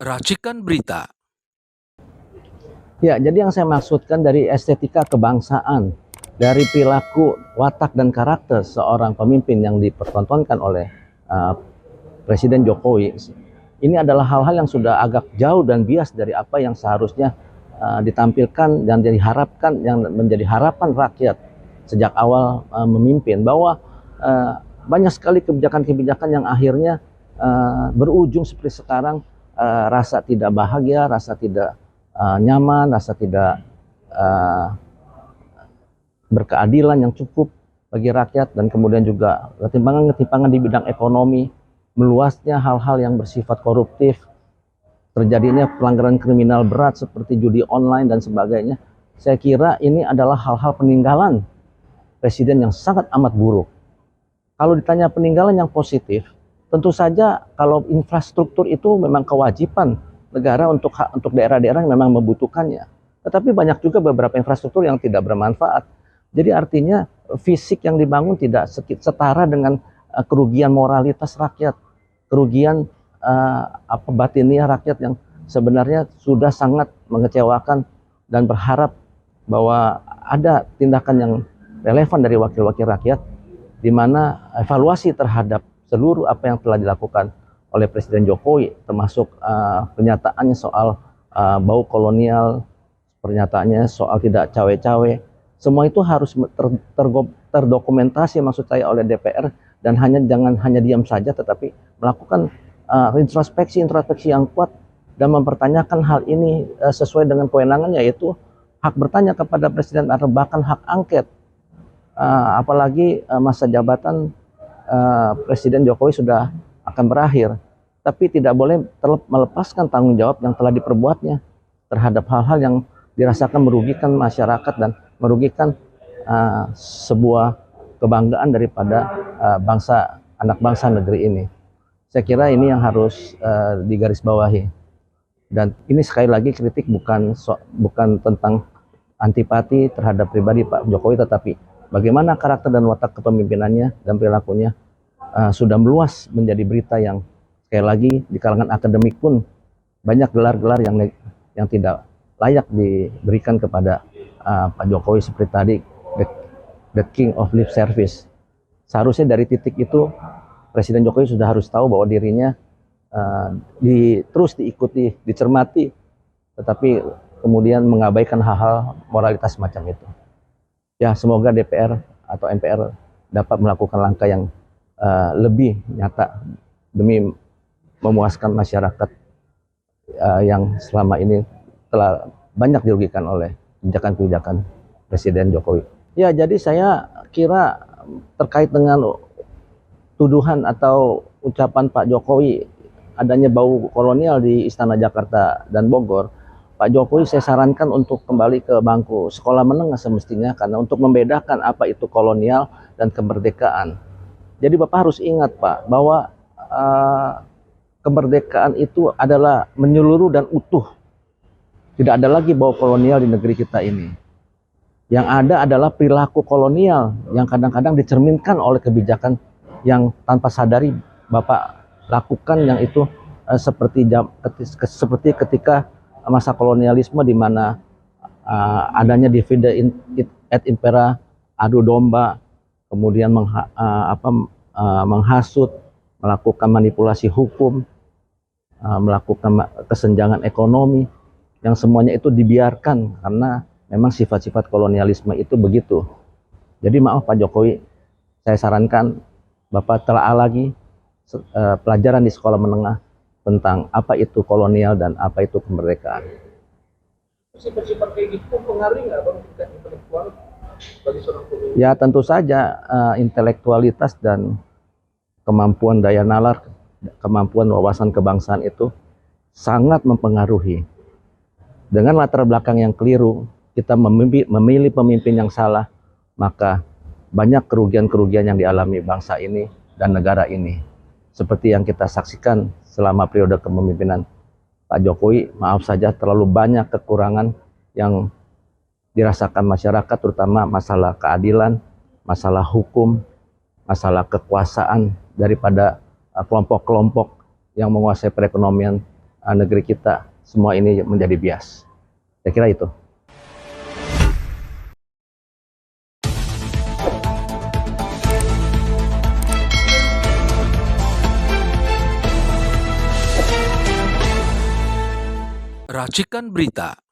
Racikan Berita. Ya, jadi yang saya maksudkan dari estetika kebangsaan, dari perilaku, watak, dan karakter seorang pemimpin yang dipertontonkan oleh Presiden Jokowi, ini adalah hal-hal yang sudah agak jauh dan bias dari apa yang seharusnya ditampilkan dan diharapkan, yang menjadi harapan rakyat sejak awal memimpin, bahwa banyak sekali kebijakan-kebijakan yang akhirnya berujung seperti sekarang, rasa tidak bahagia, rasa tidak nyaman, rasa tidak berkeadilan yang cukup bagi rakyat, dan kemudian juga ketimpangan di bidang ekonomi, meluasnya hal-hal yang bersifat koruptif, terjadinya pelanggaran kriminal berat seperti judi online dan sebagainya. Saya kira ini adalah hal-hal peninggalan presiden yang sangat amat buruk. Kalau ditanya peninggalan yang positif, tentu saja kalau infrastruktur itu memang kewajiban negara untuk daerah-daerah yang memang membutuhkannya. Tetapi banyak juga beberapa infrastruktur yang tidak bermanfaat. Jadi artinya fisik yang dibangun tidak setara dengan kerugian moralitas rakyat, kerugian batiniah rakyat yang sebenarnya sudah sangat mengecewakan, dan berharap bahwa ada tindakan yang relevan dari wakil-wakil rakyat, di mana evaluasi terhadap seluruh apa yang telah dilakukan oleh Presiden Jokowi, termasuk pernyataannya soal bau kolonial, pernyataannya soal tidak cawe-cawe, semua itu harus terdokumentasi, maksud saya, oleh DPR, dan jangan hanya diam saja, tetapi melakukan introspeksi yang kuat dan mempertanyakan hal ini sesuai dengan kewenangannya, yaitu hak bertanya kepada Presiden atau bahkan hak angket. Apalagi masa jabatan Presiden Jokowi sudah akan berakhir, tapi tidak boleh melepaskan tanggung jawab yang telah diperbuatnya terhadap hal-hal yang dirasakan merugikan masyarakat dan merugikan sebuah kebanggaan daripada anak bangsa negeri ini. Saya kira ini yang harus digarisbawahi. Dan ini sekali lagi kritik bukan tentang antipati terhadap pribadi Pak Jokowi, tetapi bagaimana karakter dan watak kepemimpinannya dan perilakunya sudah meluas menjadi berita yang sekali lagi di kalangan akademik pun banyak gelar-gelar yang tidak layak diberikan kepada Pak Jokowi, seperti tadi the king of lip service. Seharusnya dari titik itu Presiden Jokowi sudah harus tahu bahwa dirinya terus diikuti, dicermati, tetapi kemudian mengabaikan hal-hal moralitas semacam itu. Ya, semoga DPR atau MPR dapat melakukan langkah yang lebih nyata demi memuaskan masyarakat yang selama ini telah banyak dirugikan oleh kebijakan-kebijakan Presiden Jokowi. Ya, jadi saya kira terkait dengan tuduhan atau ucapan Pak Jokowi adanya bau kolonial di Istana Jakarta dan Bogor, Pak Jokowi saya sarankan untuk kembali ke bangku sekolah menengah semestinya, karena untuk membedakan apa itu kolonial dan kemerdekaan. Jadi Bapak harus ingat, Pak, bahwa kemerdekaan itu adalah menyeluruh dan utuh. Tidak ada lagi bau kolonial di negeri kita ini. Yang ada adalah perilaku kolonial yang kadang-kadang dicerminkan oleh kebijakan yang tanpa sadari Bapak lakukan, yang itu seperti ketika masa kolonialisme, di mana adanya divide et impera, adu domba, kemudian menghasut, melakukan manipulasi hukum, melakukan kesenjangan ekonomi, yang semuanya itu dibiarkan karena memang sifat-sifat kolonialisme itu begitu. Jadi maaf Pak Jokowi, saya sarankan Bapak telaah lagi pelajaran di sekolah menengah tentang apa itu kolonial dan apa itu kemerdekaan. Sifat-sifat kayak gitu mempengaruhi nggak Bang tingkat intelektual bagi seorang pemimpin? Ya, tentu saja intelektualitas dan kemampuan daya nalar, kemampuan wawasan kebangsaan itu sangat mempengaruhi. Dengan latar belakang yang keliru, kita memilih pemimpin yang salah, maka banyak kerugian-kerugian yang dialami bangsa ini dan negara ini. Seperti yang kita saksikan selama periode kepemimpinan Pak Jokowi, maaf saja terlalu banyak kekurangan yang dirasakan masyarakat, terutama masalah keadilan, masalah hukum, masalah kekuasaan daripada kelompok-kelompok yang menguasai perekonomian negeri kita semua ini menjadi bias. Saya kira itu. Racikan Berita